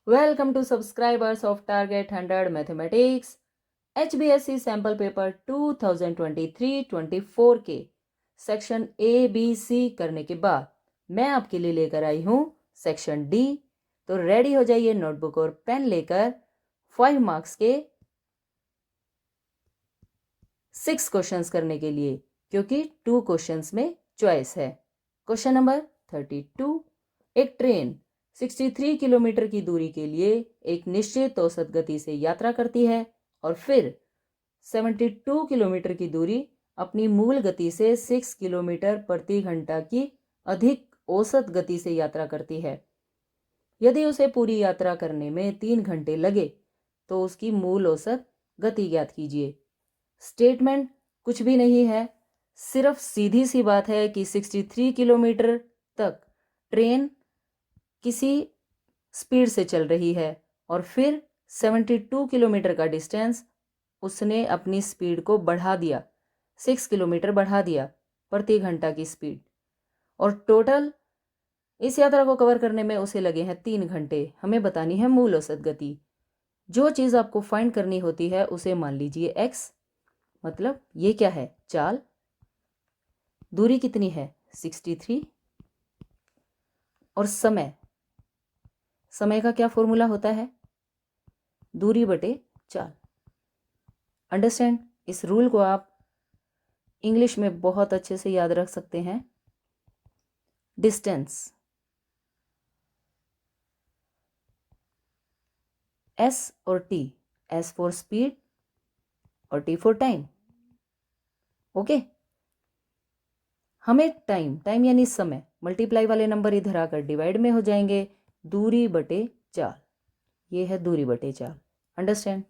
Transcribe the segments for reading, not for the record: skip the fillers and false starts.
Welcome to subscribers of Target 100 Mathematics HBSC Sample Paper 2023-24 के section A B C करने के बाद मैं आपके लिए लेकर आई हूँ सेक्शन डी। तो रेडी हो जाइए नोटबुक और पेन लेकर 5 मार्क्स के 6 क्वेश्चंस करने के लिए, क्योंकि 2 क्वेश्चंस में चॉइस है। Question number 32। एक ट्रेन 63 किलोमीटर की दूरी के लिए एक निश्चित औसत गति से यात्रा करती है और फिर 72 किलोमीटर की दूरी अपनी मूल गति से 6 किलोमीटर प्रति घंटा की अधिक औसत गति से यात्रा करती है। यदि उसे पूरी यात्रा करने में 3 घंटे लगे तो उसकी मूल औसत गति ज्ञात कीजिए। स्टेटमेंट कुछ भी नहीं है, सिर्फ सीधी सी बात है कि 63 किलोमीटर तक ट्रेन किसी स्पीड से चल रही है और फिर 72 किलोमीटर का डिस्टेंस उसने अपनी स्पीड को बढ़ा दिया, 6 किलोमीटर बढ़ा दिया प्रति घंटा की स्पीड, और टोटल इस यात्रा को कवर करने में उसे लगे हैं 3 घंटे। हमें बतानी है मूल औसत गति। जो चीज़ आपको फाइंड करनी होती है उसे मान लीजिए x, मतलब ये क्या है, चाल। दूरी कितनी है 63, और समय का क्या फॉर्मूला होता है, दूरी बटे चाल। अंडरस्टैंड, इस रूल को आप इंग्लिश में बहुत अच्छे से याद रख सकते हैं। डिस्टेंस S और T, S फॉर स्पीड और T फॉर टाइम। ओके, हमें टाइम यानी समय, मल्टीप्लाई वाले नंबर इधर आकर डिवाइड में हो जाएंगे, दूरी बटे चाल। ये है दूरी बटे चाल। अंडरस्टैंड।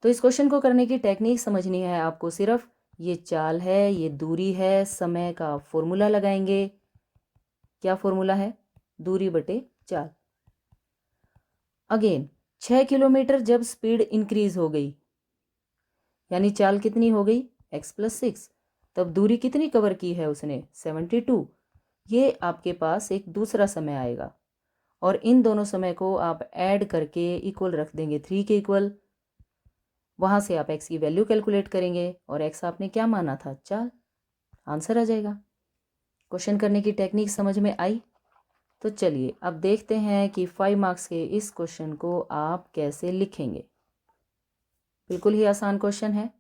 तो इस क्वेश्चन को करने की टेक्निक समझनी है आपको। सिर्फ ये चाल है, ये दूरी है, समय का फॉर्मूला लगाएंगे। क्या फॉर्मूला है, दूरी बटे चाल। अगेन 6 किलोमीटर जब स्पीड इंक्रीज हो गई, यानी चाल कितनी हो गई x + 6, तब दूरी कितनी कवर की है उसने, 72। ये आपके पास एक दूसरा समय आएगा और इन दोनों समय को आप ऐड करके इक्वल रख देंगे 3 के इक्वल। वहाँ से आप x की वैल्यू कैलकुलेट करेंगे और x आपने क्या माना था, चाल। आंसर आ जाएगा। क्वेश्चन करने की टेक्निक समझ में आई? तो चलिए अब देखते हैं कि 5 मार्क्स के इस क्वेश्चन को आप कैसे लिखेंगे। बिल्कुल ही आसान क्वेश्चन है।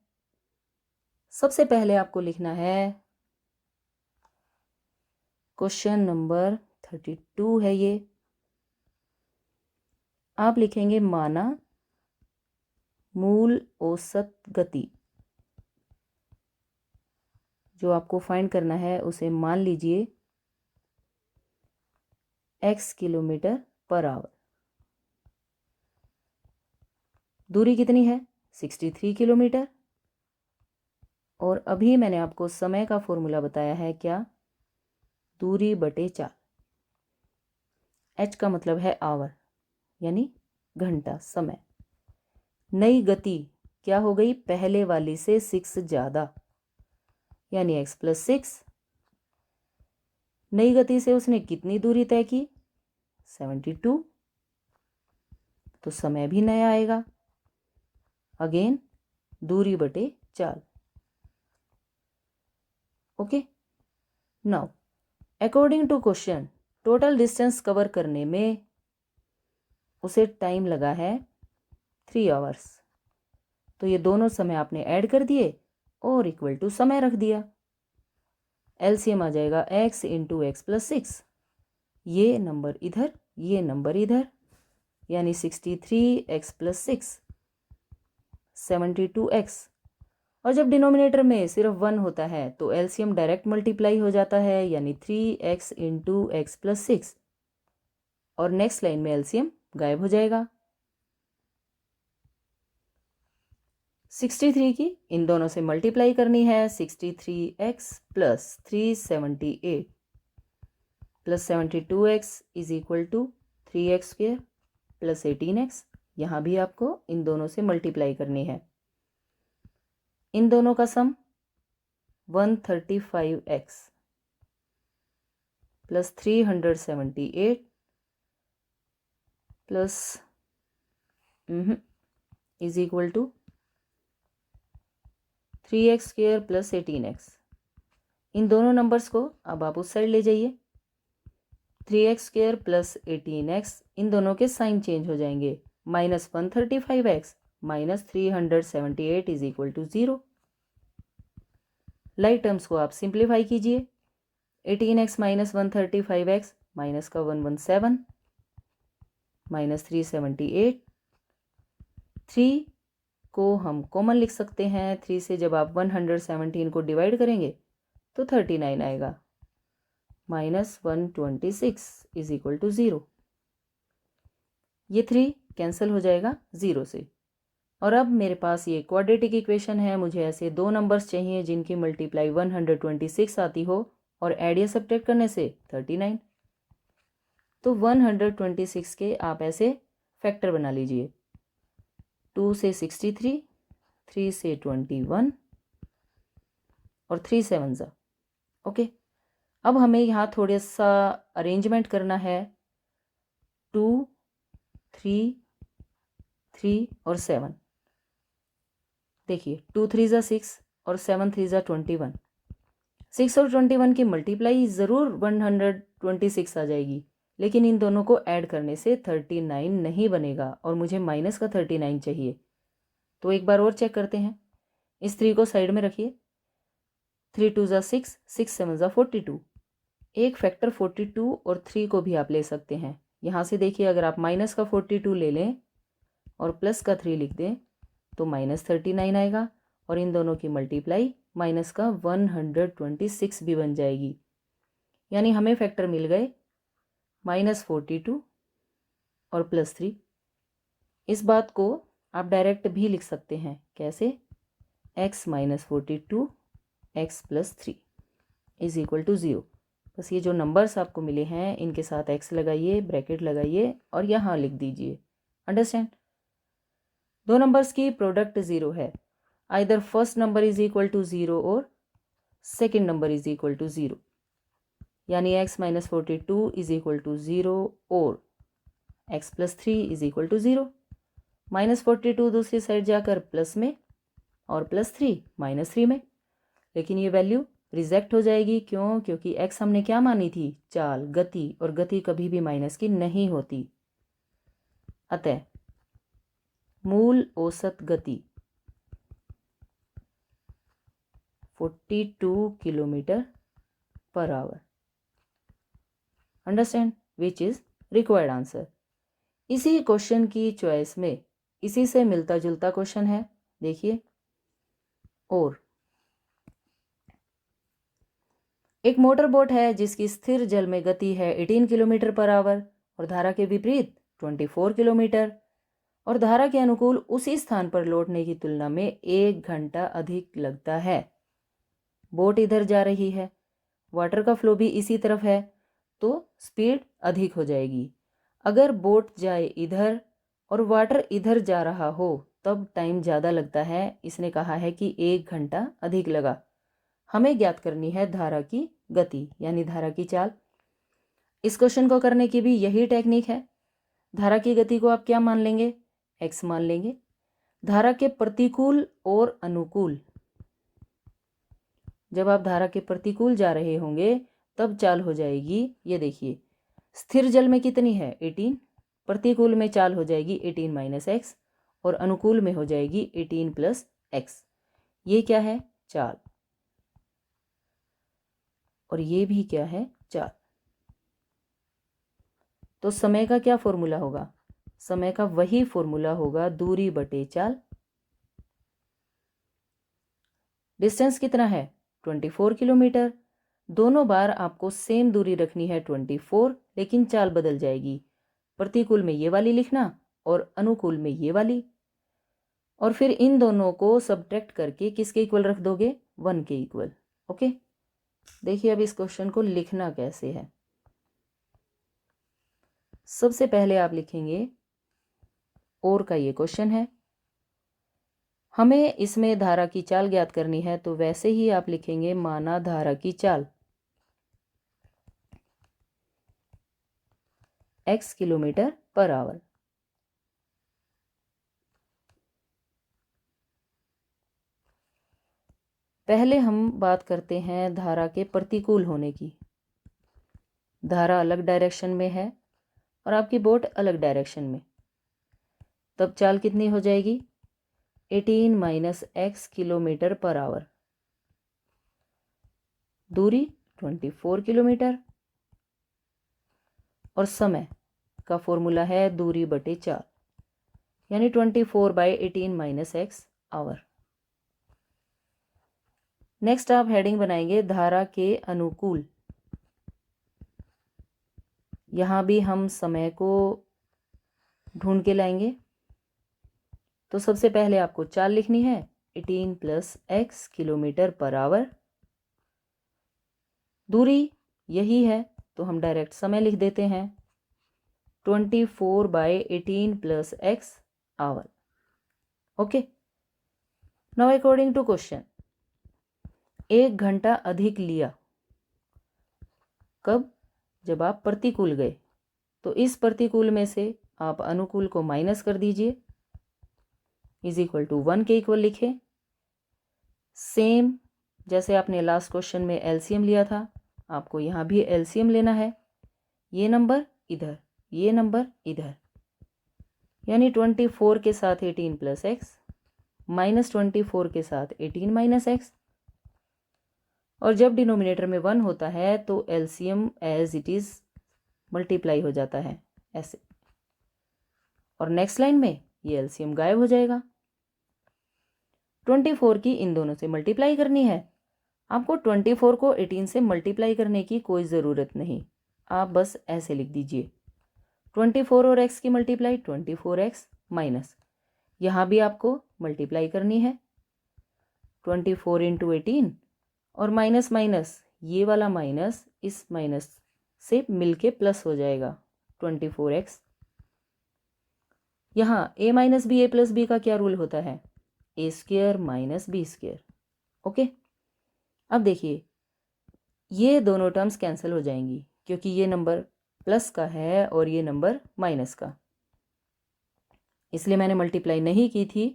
सबसे पहले आपको लिखना है क्वेश्चन नंबर 32 है ये। आप लिखेंगे माना मूल औसत गति। जो आपको फाइंड करना है उसे मान लीजिए x किलोमीटर पर आवर। दूरी कितनी है 63 किलोमीटर, और अभी मैंने आपको समय का फॉर्मूला बताया है, क्या, दूरी बटे चाल। h का मतलब है आवर यानी घंटा, समय। नई गति क्या हो गई, पहले वाली से 6 ज़्यादा, यानी x + 6। नई गति से उसने कितनी दूरी तय की, 72, तो समय भी नया आएगा। अगेन दूरी बटे चाल। Okay, now according to question total distance cover करने में उसे टाइम लगा है 3 आवर्स। तो ये दोनों समय आपने ऐड कर दिए और इक्वल टू समय रख दिया। एलसीएम आ जाएगा x × x + 6। ये नंबर इधर, ये नंबर इधर, यानी 63x + 6 72x। और जब डिनोमिनेटर में सिर्फ 1 होता है तो एलसीएम डायरेक्ट मल्टीप्लाई हो जाता है, यानी 3x × x + 6, और नेक्स्ट लाइन में एलसीएम गायब हो जाएगा। 63 की इन दोनों से मल्टीप्लाई करनी है, 63x + 378 + 72x = 3x² + 18x। यहाँ भी आपको इन दोनों से मल्टीप्लाई करनी है। इन दोनों का sum 135x + 378 plus is equal to 3x² plus 18x। इन दोनों नंबर्स को अब आप उस साइड ले जाइए। 3x² प्लस 18x, इन दोनों के साइन चेंज हो जाएंगे। -135x minus 378 is equal to 0। Like terms को आप सिंप्लीफाई कीजिए। 18x माइनस 135x माइनस का 117 माइनस 378। 3 को हम कॉमन लिख सकते हैं। 3 से जब आप 117 को डिवाइड करेंगे तो 39 आएगा। -126 इज इक्वल टू 0। ये 3 कैंसिल हो जाएगा 0 से। और अब मेरे पास ये क्वाड्रेटिक इक्वेशन है। मुझे ऐसे दो नंबर्स चाहिए जिनकी मल्टीप्लाई 126 आती हो और ऐड या सब्ट्रैक्ट करने से 39। तो 126 के आप ऐसे फैक्टर बना लीजिए। 2 से 63, 3 से 21 और 3 7 ज़ा। ओके, अब हमें यहाँ थोड़ा सा अरेंजमेंट करना है। 2, 3, 3 और 7। देखिए 2 3 ज़ा 6 और 7 3 ज़ा 21। 6 और 21 की मल्टीप्लाई ज़रूर 126 आ जाएगी, लेकिन इन दोनों को ऐड करने से 39 नहीं बनेगा और मुझे माइनस का 39 चाहिए। तो एक बार और चेक करते हैं। इस 3 को साइड में रखिए। 3 2 ज़ा 6, 6 7 ज़ा 42। एक फैक्टर 42 और 3 को भी आप ले सकते हैं। यहाँ से देखिए, अगर आप माइनस का 42 ले लें और प्लस का 3 लिख दें तो माइनस 39 आएगा और इन दोनों की मल्टीप्लाई माइनस का 126 भी बन जाएगी। यानी हमें फैक्टर मिल गए -42 और +3। इस बात को आप डायरेक्ट भी लिख सकते हैं। कैसे? x - 42 x + 3 is equal to 0। बस ये जो नंबर्स आपको मिले हैं इनके साथ x लगाइए, ब्रैकेट लगाइए और यहाँ लिख दीजिए। अंडरस्टैंड? दो नंबर्स की प्रोडक्ट 0 है। Either first number is equal to 0 और second number is equal to 0। यानी x - 42 इज इक्वल टू 0 और x + 3 इज इक्वल टू 0। -42 दूसरी साइड जाकर प्लस में और +3 -3 में। लेकिन ये वैल्यू रिजेक्ट हो जाएगी। क्यों? क्योंकि x हमने क्या मानी थी? चाल, गति, और गति कभी भी माइनस की नहीं होती। अतः मूल औसत गति 42 km/h। Understand? Which is required answer. इसी क्वेश्चन की चॉइस में इसी से मिलता जुलता क्वेश्चन है। देखिए, और एक मोटर बोट है जिसकी स्थिर जल में गति है 18 km/h और धारा के विपरीत 24 किलोमीटर, और धारा के अनुकूल उसी स्थान पर लौटने की तुलना में 1 घंटा अधिक लगता है। बोट इधर जा रही है, वाटर का फ्लो भी इसी तरफ है, तो स्पीड अधिक हो जाएगी। अगर बोट जाए इधर और वाटर इधर जा रहा हो तब टाइम ज़्यादा लगता है। इसने कहा है कि 1 घंटा अधिक लगा। हमें ज्ञात करनी है धारा की गति, यानी धारा की चाल। इस क्वेश्चन को करने की भी यही टेक्निक है। धारा की गति को आप क्या मान लेंगे? x मान लेंगे। धारा के प्रतिकूल और अनुकूल, जब आप धारा के प्रतिकूल जा रहे होंगे तब चाल हो जाएगी, ये देखिए, स्थिर जल में कितनी है? 18। प्रतिकूल में चाल हो जाएगी 18 - x और अनुकूल में हो जाएगी 18 + x। ये क्या है? चाल। और ये भी क्या है? चाल। तो समय का क्या फॉर्मूला होगा? समय का वही फॉर्मूला होगा, दूरी बटे चाल। डिस्टेंस कितना है? 24 किलोमीटर। दोनों बार आपको सेम दूरी रखनी है 24, लेकिन चाल बदल जाएगी। प्रतिकूल में ये वाली लिखना और अनुकूल में ये वाली, और फिर इन दोनों को सब्ट्रैक्ट करके किसके इक्वल रख दोगे? 1 के इक्वल। ओके, देखिए अब इस क्वेश्चन को लिखना कैसे है। सबसे पहले आप लिखेंगे और का ये क्वेश्चन है, हमें इसमें धारा की चाल ज्ञात करनी है, तो वैसे ही आप लिखेंगे माना धारा की चाल x km/h। पहले हम बात करते हैं धारा के प्रतिकूल होने की। धारा अलग डायरेक्शन में है और आपकी बोट अलग डायरेक्शन में, तब चाल कितनी हो जाएगी? 18 minus x kilometre per hour. दूरी 24 किलोमीटर और समय का फॉर्मूला है दूरी बटे चाल, यानी 24/18 माइनस x आवर। नेक्स्ट आप हेडिंग बनाएंगे धारा के अनुकूल। यहाँ भी हम समय को ढूंढ के लाएंगे। तो सबसे पहले आपको चाल लिखनी है 18 plus x kilometre per hour. दूरी यही है तो हम डायरेक्ट समय लिख देते हैं 24/18 plus x hour. Okay, now according to question, 1 घंटा अधिक लिया। कब? जब आप प्रतिकूल गए। तो इस प्रतिकूल में से आप अनुकूल को माइनस कर दीजिए, इज इक्वल टू 1 के इक्वल लिखें। सेम जैसे आपने लास्ट क्वेश्चन में एलसीएम लिया था, आपको यहाँ भी एलसीएम लेना है। ये नंबर इधर, ये नंबर इधर, यानी 24 के साथ 18 प्लस एक्स माइनस 24 के साथ 18 माइनस एक्स। और जब डिनोमिनेटर में 1 होता है तो LCM as it is multiply हो जाता है ऐसे, और नेक्स्ट लाइन में ये एलसीएम गायब हो जाएगा। 24 की इन दोनों से मल्टीप्लाई करनी है। आपको 24 को 18 से मल्टीप्लाई करने की कोई ज़रूरत नहीं, आप बस ऐसे लिख दीजिए 24 और x की मल्टीप्लाई 24x माइनस, यहाँ भी आपको मल्टीप्लाई करनी है 24 इंटू 18 और माइनस माइनस ये वाला माइनस इस माइनस से मिलके प्लस हो जाएगा 24x। यहाँ a minus B A plus B का क्या रूल होता है? A square minus B square. Okay, अब देखिए ये दोनों टर्म्स कैंसिल हो जाएंगी क्योंकि ये नंबर प्लस का है और ये नंबर माइनस का, इसलिए मैंने मल्टीप्लाई नहीं की थी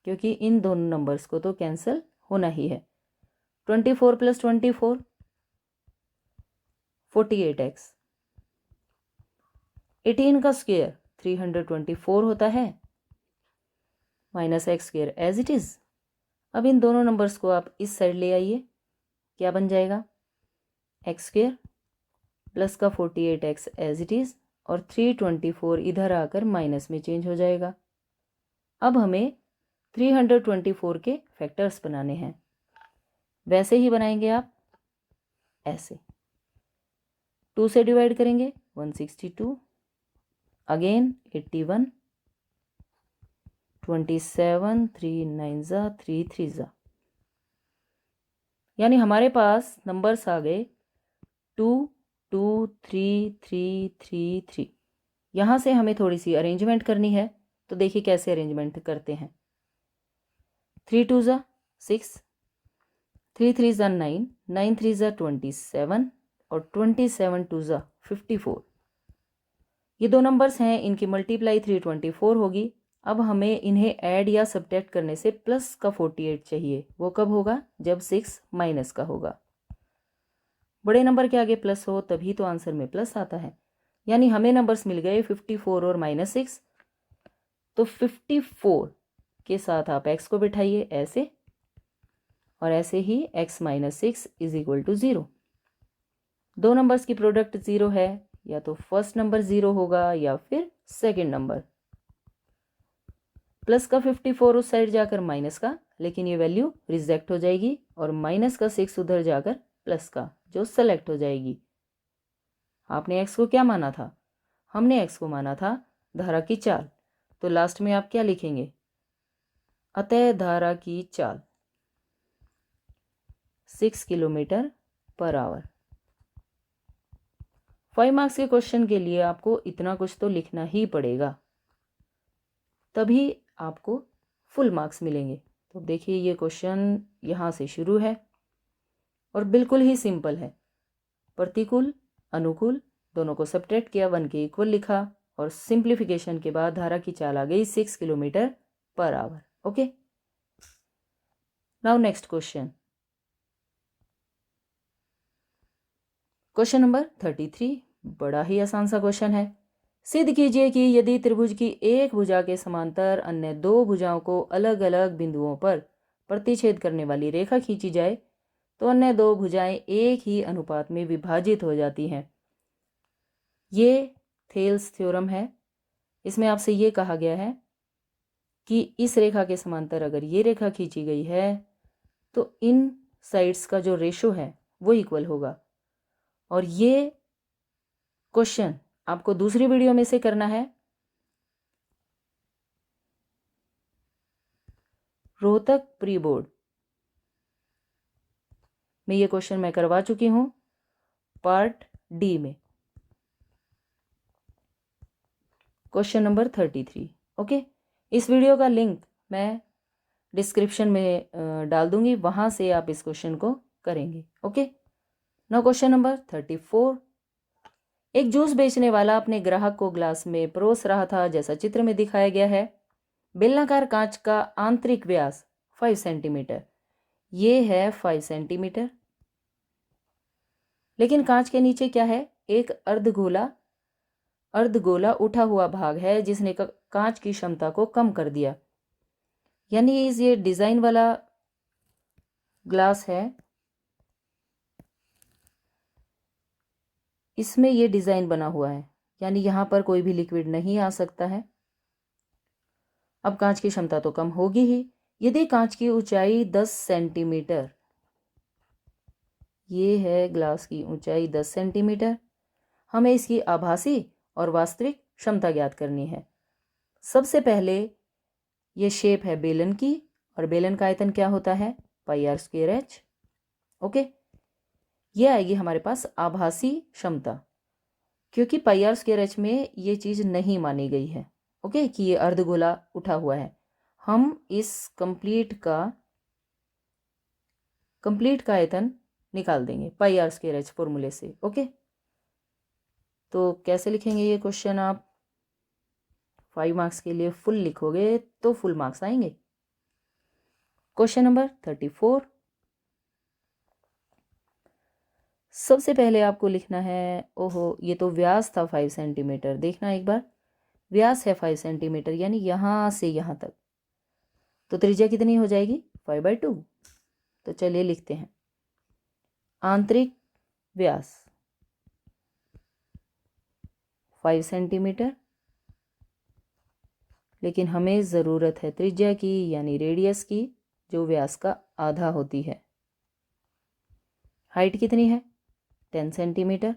क्योंकि इन दोनों नंबर्स को तो कैंसिल होना ही है। 24 प्लस 24 48x, 18 का स्क्वेयर 324 होता है minus X square as it is. अब इन दोनों नंबर्स को आप इस साइड ले आइए, क्या बन जाएगा? एक्स स्क्वेयर प्लस का 48x एज इट इज और 324 इधर आकर माइनस में चेंज हो जाएगा। अब हमें 324 के फैक्टर्स बनाने हैं, वैसे ही बनाएंगे आप ऐसे। 2 से डिवाइड करेंगे 162, अगेन 81, 27, 3 9 जा 3 3 जा, यानी हमारे पास नंबर्स आ गए 2 2 3 3 3 3। यहाँ से हमें थोड़ी सी अरेंजमेंट करनी है, तो देखिए कैसे अरेंजमेंट करते हैं। 3 2 जा 6, 3 3 जा 9, 9 3 जा 27 और 27 2 जा 54। ये दो नंबर्स हैं, इनकी मल्टीप्लाई 324 होगी। अब हमें इन्हें ऐड या सब्ट्रैक्ट करने से प्लस का 48 चाहिए। वो कब होगा? जब 6 माइनस का होगा। बड़े नंबर के आगे प्लस हो तभी तो आंसर में प्लस आता है, यानी हमें नंबर्स मिल गए 54 और -6। तो 54 के साथ आप x को बिठाइए ऐसे, और ऐसे ही x - 6 इज इक्वल टू 0। दो नंबर्स की प्रोडक्ट 0 है, या तो फर्स्ट नंबर 0 होगा या फिर सेकंड नंबर। प्लस का 54 उस साइड जाकर माइनस का, लेकिन ये वैल्यू रिजेक्ट हो जाएगी, और माइनस का 6 उधर जाकर प्लस का, जो सेलेक्ट हो जाएगी। आपने x को क्या माना था? हमने x को माना था धारा की चाल, तो लास्ट में आप क्या लिखेंगे? अतः धारा की चाल 6 किलोमीटर पर आवर। 5 मार्क्स के क्वेश्चन के लिए आपको इतना कुछ तो लिखना ही पड़ेगा, तभी आपको फुल मार्क्स मिलेंगे। तो देखिए ये क्वेश्चन यहाँ से शुरू है और बिल्कुल ही सिंपल है। प्रतिकूल अनुकूल दोनों को सब्ट्रैक्ट किया, 1 के इक्वल लिखा, और सिंप्लीफिकेशन के बाद धारा की चाल आ गई 6 kilometre per hour. Okay, now next question. Question number 33, बड़ा ही आसान सा क्वेश्चन है। सिद्ध कीजिए कि यदि त्रिभुज की एक भुजा के समांतर अन्य दो भुजाओं को अलग अलग बिंदुओं पर प्रतिच्छेद करने वाली रेखा खींची जाए तो अन्य दो भुजाएं एक ही अनुपात में विभाजित हो जाती हैं। ये थेल्स थ्योरम है। इसमें आपसे ये कहा गया है कि इस रेखा के समांतर अगर ये रेखा खींची गई है तो इन साइड्स का जो रेशो है वो इक्वल होगा। और ये क्वेश्चन आपको दूसरी वीडियो में से करना है। रोहतक प्री बोर्ड में ये क्वेश्चन मैं करवा चुकी हूं पार्ट डी में, क्वेश्चन नंबर 33। ओके, इस वीडियो का लिंक मैं डिस्क्रिप्शन में डाल दूंगी, वहां से आप इस क्वेश्चन को करेंगे। Okay, now question number 34। एक जूस बेचने वाला अपने ग्राहक को ग्लास में परोस रहा था जैसा चित्र में दिखाया गया है। बेलनाकार कांच का आंतरिक व्यास 5 सेंटीमीटर, ये है 5 सेंटीमीटर। लेकिन कांच के नीचे क्या है? एक अर्धगोला उठा हुआ भाग है जिसने कांच की क्षमता को कम कर दिया। यानी ये डिजाइन वाला ग्लास है, इसमें ये डिजाइन बना हुआ है, यानी यहां पर कोई भी लिक्विड नहीं आ सकता है। अब कांच की क्षमता तो कम होगी ही। यदि कांच की ऊंचाई 10 सेंटीमीटर, ये है ग्लास की ऊंचाई 10 सेंटीमीटर, हमें इसकी आभासी और वास्तविक क्षमता ज्ञात करनी है। सबसे पहले ये शेप है बेलन की, और बेलन का आयतन क्या होता है? पाई आर स्क्वायर एच। ओके, ये आएगी हमारे पास आभासी क्षमता, क्योंकि पाई आर स्क्वायर एच में ये चीज नहीं मानी गई है। ओके, कि ये अर्धगोला उठा हुआ है। हम इस कंप्लीट का आयतन निकाल देंगे पाई आर स्क्वायर एच फॉर्मूले से। ओके, तो कैसे लिखेंगे ये क्वेश्चन? आप 5 मार्क्स के लिए फुल लिखोगे तो फुल मार्क्स आएंगे। Question number 34। सबसे पहले आपको लिखना है, ओहो ये तो व्यास था 5 सेंटीमीटर, देखना एक बार, व्यास है 5 सेंटीमीटर, यानी यहां से यहां तक, तो त्रिज्या कितनी हो जाएगी? 5/2। तो चलिए लिखते हैं, आंतरिक व्यास 5 सेंटीमीटर, लेकिन हमें ज़रूरत है त्रिज्या की, यानी रेडियस की, जो व्यास का आधा होती है। हाइट कितनी है? 10 सेंटीमीटर।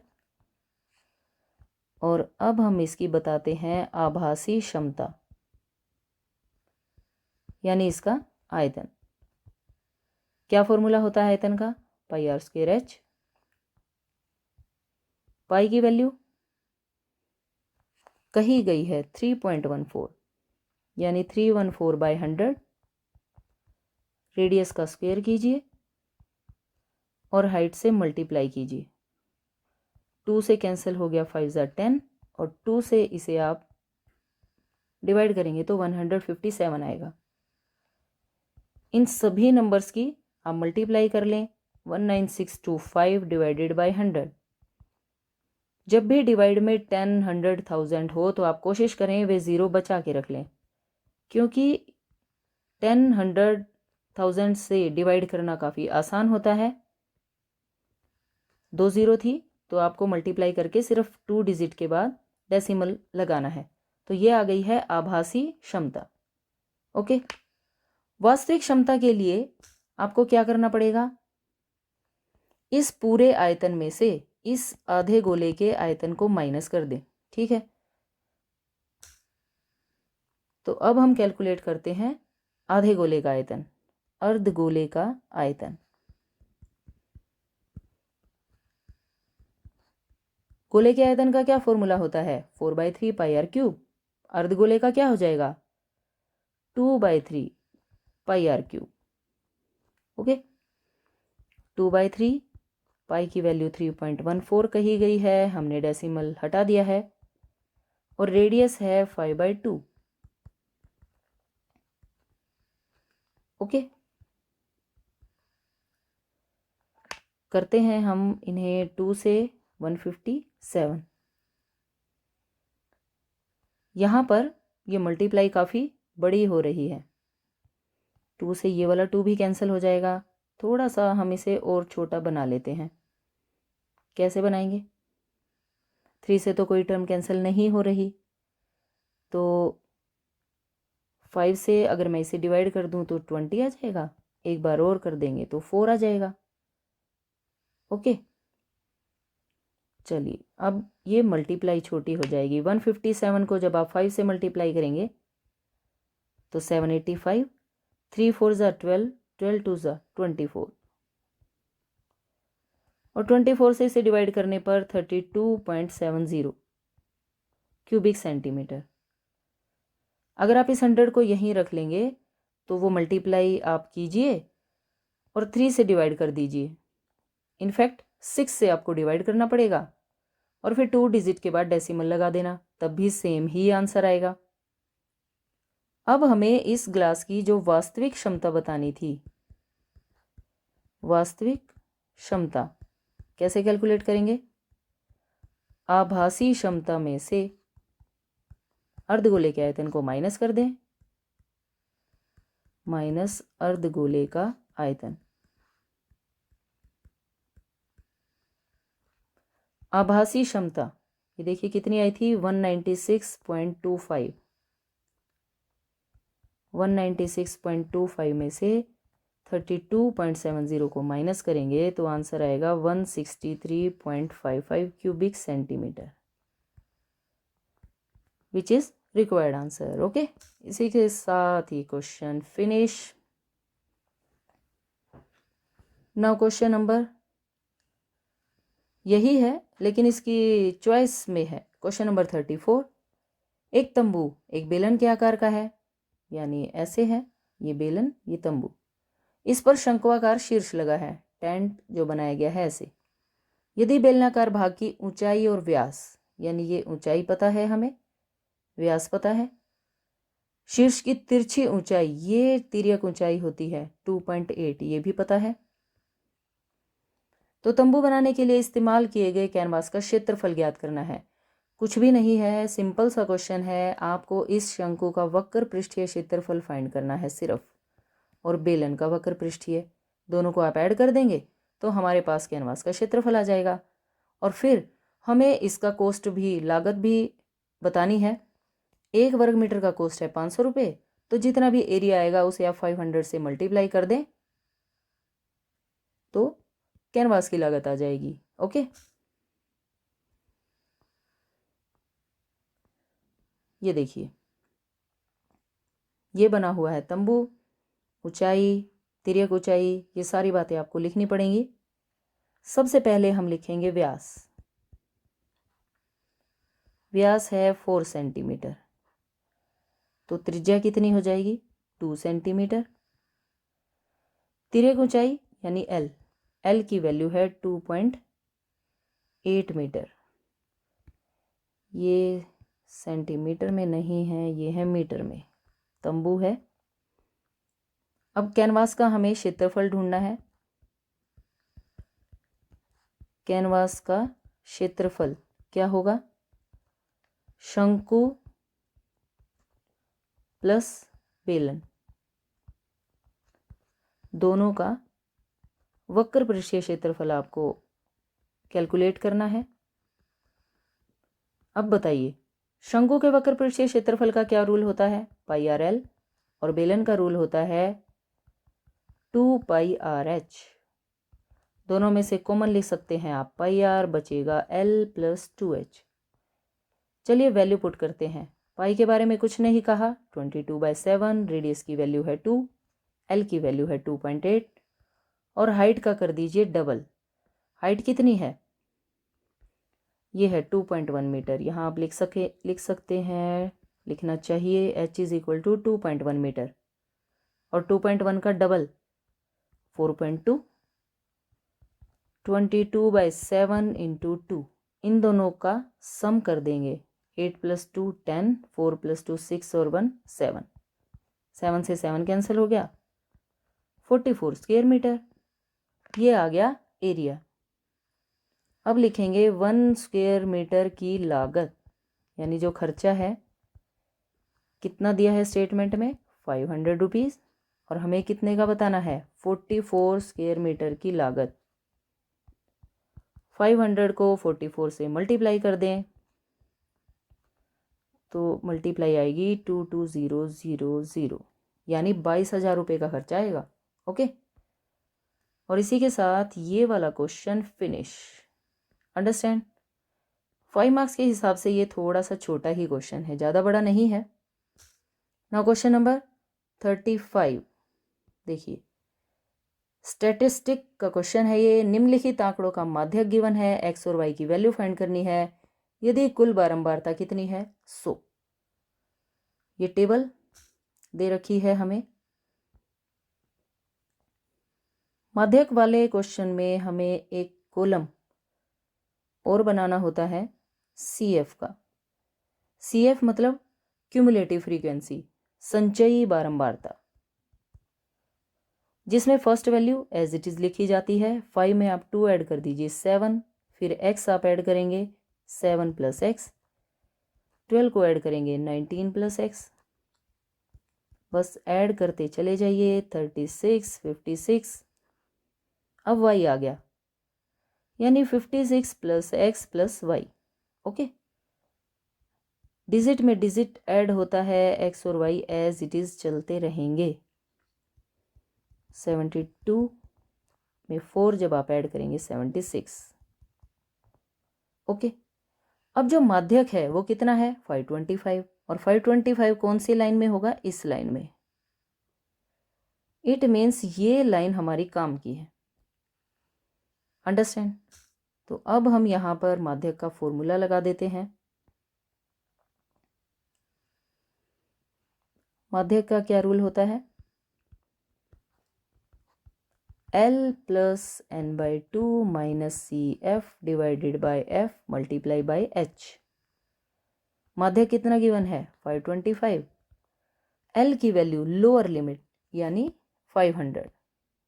और अब हम इसकी बताते हैं आभासी क्षमता, यानी इसका आयतन। क्या फॉर्मूला होता है आयतन का? पाई आर स्क्वायर एच। पाई की वैल्यू कही गई है 3.14, यानी 314/100। रेडियस का स्क्वायर कीजिए और हाइट से मल्टीप्लाई कीजिए। 2 से कैंसिल हो गया, 5 × 10, और 2 से इसे आप डिवाइड करेंगे तो 157 आएगा। इन सभी नंबर्स की आप मल्टीप्लाई कर लें, 19625 डिवाइडेड बाय 100। जब भी डिवाइड में 10, 100, 1000 हो तो आप कोशिश करें वे ज़ीरो बचा के रख लें, क्योंकि 10, 100, 1000 से डिवाइड करना काफ़ी आसान होता है। 2 ज़ीरो थी तो आपको मल्टीप्लाई करके सिर्फ 2 डिजिट के बाद डेसिमल लगाना है। तो ये आ गई है आभासी क्षमता। ओके, वास्तविक क्षमता के लिए आपको क्या करना पड़ेगा? इस पूरे आयतन में से इस आधे गोले के आयतन को माइनस कर दें। ठीक है, तो अब हम कैलकुलेट करते हैं आधे गोले का आयतन, अर्ध गोले का आयतन। गोले के आयतन का क्या फॉर्मूला होता है? 4/3 पाई आर क्यूब। अर्ध गोले का क्या हो जाएगा? 2/3 पाई आर क्यूब। ओके, 2/3, पाई की वैल्यू 3.14 कही गई है, हमने डेसिमल हटा दिया है, और रेडियस है 5/2। ओके, करते हैं हम इन्हें 2 से 157। यहाँ पर ये मल्टीप्लाई काफ़ी बड़ी हो रही है, 2 से ये वाला 2 भी कैंसिल हो जाएगा। थोड़ा सा हम इसे और छोटा बना लेते हैं। कैसे बनाएंगे? 3 से तो कोई टर्म कैंसिल नहीं हो रही, तो 5 से अगर मैं इसे डिवाइड कर दूं तो 20 आ जाएगा। एक बार और कर देंगे तो 4 आ जाएगा। ओके, चलिए अब ये मल्टीप्लाई छोटी हो जाएगी। 157 को जब आप 5 से मल्टीप्लाई करेंगे तो 785, 3 4 ज़ा 12, 12 2 ज़ा 24, और 24 से इसे डिवाइड करने पर 32.70 क्यूबिक सेंटीमीटर। अगर आप इस 100 को यहीं रख लेंगे तो वो मल्टीप्लाई आप कीजिए और 3 से डिवाइड कर दीजिए। इनफैक्ट 6 से आपको डिवाइड करना पड़ेगा और फिर 2 डिजिट के बाद डेसिमल लगा देना, तब भी सेम ही आंसर आएगा। अब हमें इस ग्लास की जो वास्तविक क्षमता बतानी थी, वास्तविक क्षमता कैसे कैलकुलेट करेंगे? आभासी क्षमता में से अर्धगोले के आयतन को माइनस कर दें, माइनस अर्धगोले का आयतन। आभासी क्षमता ये देखिए कितनी आई थी, 196.25। 196.25 में से 32.70 को माइनस करेंगे तो आंसर आएगा 163.55 cubic centimetre, which is required answer. Okay, इसी के साथ ही question finish. Now question number यही है लेकिन इसकी चॉइस में है। Question number 34। एक तंबू एक बेलन के आकार का है, यानी ऐसे है ये बेलन, ये तंबू। इस पर शंक्वाकार शीर्ष लगा है, टेंट जो बनाया गया है ऐसे। यदि बेलनाकार भाग की ऊंचाई और व्यास, यानी ये ऊंचाई पता है हमें, व्यास पता है, शीर्ष की तिरछी ऊंचाई, ये तिर्यक ऊंचाई होती है 2.8, ये भी पता है, तो तंबू बनाने के लिए इस्तेमाल किए गए कैनवास का क्षेत्रफल ज्ञात करना है। कुछ भी नहीं है, सिंपल सा क्वेश्चन है। आपको इस शंकु का वक्र पृष्ठीय क्षेत्रफल फाइंड करना है सिर्फ, और बेलन का वक्र पृष्ठीय, दोनों को आप ऐड कर देंगे तो हमारे पास कैनवास का क्षेत्रफल आ जाएगा। और फिर हमें इसका कॉस्ट भी, लागत भी बतानी है। 1 वर्ग मीटर का कॉस्ट है 500 रुपये, तो जितना भी एरिया आएगा उसे आप 500 से मल्टीप्लाई कर दें तो कैनवास की लागत आ जाएगी। ओके, ये देखिए ये बना हुआ है तंबू, ऊंचाई, तिर्यक ऊंचाई, ये सारी बातें आपको लिखनी पड़ेंगी। सबसे पहले हम लिखेंगे व्यास। व्यास है 4 सेंटीमीटर, तो त्रिज्या कितनी हो जाएगी, 2 सेंटीमीटर। तिर्यक ऊंचाई यानी एल, एल की वैल्यू है 2.8 मीटर। ये सेंटीमीटर में नहीं है, ये है मीटर में। तंबू है। अब कैनवास का हमें क्षेत्रफल ढूंढना है। कैनवास का क्षेत्रफल क्या होगा, शंकु प्लस बेलन, दोनों का वक्र पृष्ठीय क्षेत्रफल आपको कैलकुलेट करना है। अब बताइए शंकु के वक्र पृष्ठीय क्षेत्रफल का क्या रूल होता है, पाई आर एल, और बेलन का रूल होता है 2 पाई आर एच। दोनों में से कॉमन लिख सकते हैं आप, पाई आर बचेगा एल प्लस 2h। चलिए वैल्यू पुट करते हैं। पाई के बारे में कुछ नहीं कहा, 22/7, रेडियस की वैल्यू है 2, एल की वैल्यू है 2.8, और हाइट का कर दीजिए डबल। हाइट कितनी है, ये है 2.1 मीटर। यहाँ आप लिख सकते हैं, लिखना चाहिए h is equal to 2.1 metre, और 2.1 का डबल 4.2, 22/7 इंटू 2, इन दोनों का सम कर देंगे। 8 + 2 10, 4 + 2 6 और 1 7, 7 से 7 कैंसिल हो गया, 44 स्क्वायर मीटर। ये आ गया एरिया। अब लिखेंगे 1 स्क्वायर मीटर की लागत, यानी जो खर्चा है कितना दिया है स्टेटमेंट में 500 रुपीज़, और हमें कितने का बताना है 44 स्क्वायर मीटर की लागत। 500 को 44 से मल्टीप्लाई कर दें तो मल्टीप्लाई आएगी 22000, यानी 22,000 रुपये का खर्चा आएगा। ओके, और इसी के साथ ये वाला क्वेश्चन फिनिश। अंडरस्टैंड। 5 मार्क्स के हिसाब से ये थोड़ा सा छोटा ही क्वेश्चन है, ज़्यादा बड़ा नहीं है। नाउ क्वेश्चन नंबर 35 देखिए, स्टैटिस्टिक का क्वेश्चन है ये। निम्नलिखित आंकड़ों का माध्यक गिवन है, एक्स और वाई की वैल्यू फाइंड करनी है यदि कुल बारंबारता कितनी है 100। ये टेबल दे रखी है हमें। माध्यक वाले क्वेश्चन में हमें एक कॉलम और बनाना होता है CF का। CF मतलब क्यूमुलेटिव फ्रीक्वेंसी, संचयी बारंबारता, जिसमें first value as it is लिखी जाती है। 5 में आप 2 ऐड कर दीजिए 7, फिर x आप ऐड करेंगे 7 + x, 12 को ऐड करेंगे 19 + x, बस ऐड करते चले जाइए 36, 56। अब y आ गया, यानी 56 + x + y। ओके, डिजिट में डिजिट ऐड होता है, x और y एज इट इज़ चलते रहेंगे। 72 में 4 जब आप ऐड करेंगे 76। ओके, अब जो माध्यक है वो कितना है 525, और 525 कौन सी लाइन में होगा, इस लाइन में। इट मीन्स ये लाइन हमारी काम की है। अंडरस्टैंड। तो अब हम यहाँ पर माध्यक का फॉर्मूला लगा देते हैं। माध्यक का क्या रूल होता है, L + n/2 - CF / F × H। माध्यक कितना गिवन है 525। L की वैल्यू लोअर लिमिट यानी 500,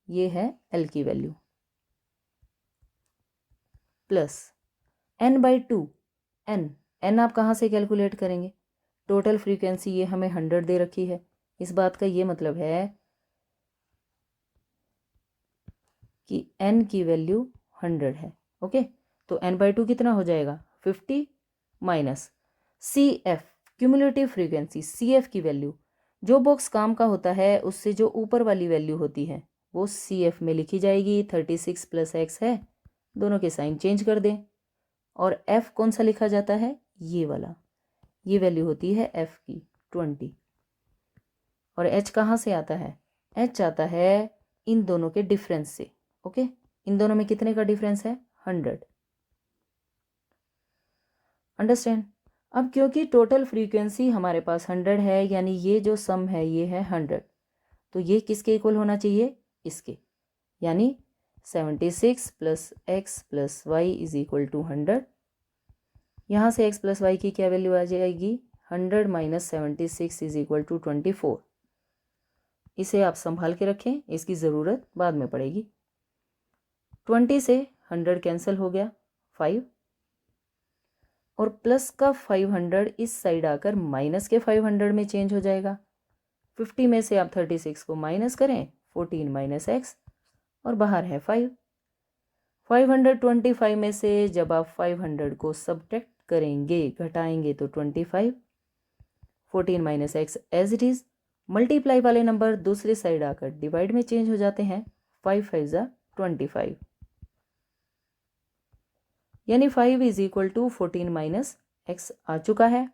ये है L की वैल्यू, प्लस n/2। n आप कहाँ से कैलकुलेट करेंगे, टोटल फ्रीक्वेंसी ये हमें 100 दे रखी है। इस बात का ये मतलब है कि n की वैल्यू 100 है। ओके, तो n/2 कितना हो जाएगा 50 minus CF cumulative frequency, CF की वैल्यू, जो बॉक्स काम का होता है उससे जो ऊपर वाली वैल्यू होती है वो CF में लिखी जाएगी। 36 + x है, दोनों के साइन चेंज कर दें, और F कौन सा लिखा जाता है, ये वाला, ये वैल्यू होती है F की 20। और H कहाँ से आता है, H आता है इन दोनों के डिफरेंस से। ओके, इन दोनों में कितने का डिफरेंस है 100। अंडरस्टैंड। अब क्योंकि टोटल फ्रीक्वेंसी हमारे पास 100 है, यानी ये जो सम है ये है 100, तो ये किसके इक्वल होना चाहिए, इसके, यानी 76 + x + y = 100। यहाँ से x + y की क्या वैल्यू आ जाएगी 100 - 76 = 24। इसे आप संभाल के रखें, इसकी ज़रूरत बाद में पड़ेगी। 20 से 100 कैंसिल हो गया 5, और प्लस का 500 इस साइड आकर माइनस के 500 में चेंज हो जाएगा। 50 में से आप 36 को माइनस करें 14 - x, और बाहर है 5। 525 में से जब आप 500 को सब्ट्रैक्ट करेंगे, घटाएंगे, तो 25, 14 - x as it is, multiply वाले नंबर दूसरे साइड आकर डिवाइड में चेंज हो जाते हैं। 5 5 ज़ा 25, यानी 5 = 14 - x आ चुका है।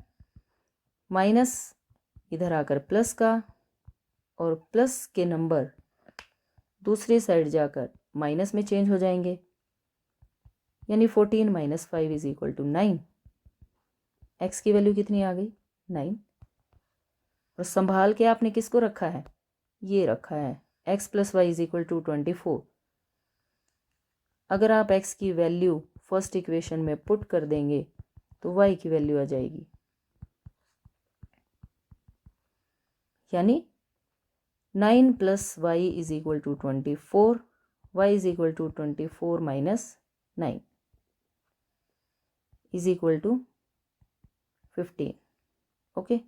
माइनस इधर आकर प्लस का, और प्लस के नंबर दूसरे साइड जाकर माइनस में चेंज हो जाएंगे, यानी 14 - 5 = 9। x की वैल्यू कितनी आ गई 9। और संभाल के आपने किसको रखा है, ये रखा है x + y = 24। अगर आप x की वैल्यू फर्स्ट इक्वेशन में पुट कर देंगे तो y की वैल्यू आ जाएगी, यानी 9 + y = 24, y = 24 - 9। Is equal to 15. Okay,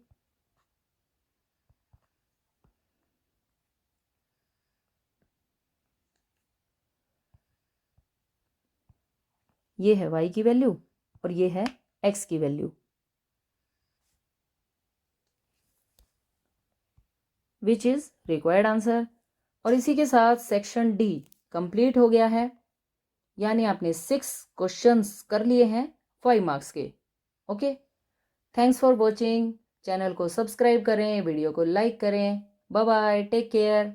ये है y की वैल्यू और ये है x की value, which is required answer. और इसी के साथ सेक्शन डी कंप्लीट हो गया है, यानी आपने 6 क्वेश्चंस कर लिए हैं 5 मार्क्स के। Okay, thanks for watching. Channel को सब्सक्राइब करें, वीडियो को लाइक करें। Bye bye, take care.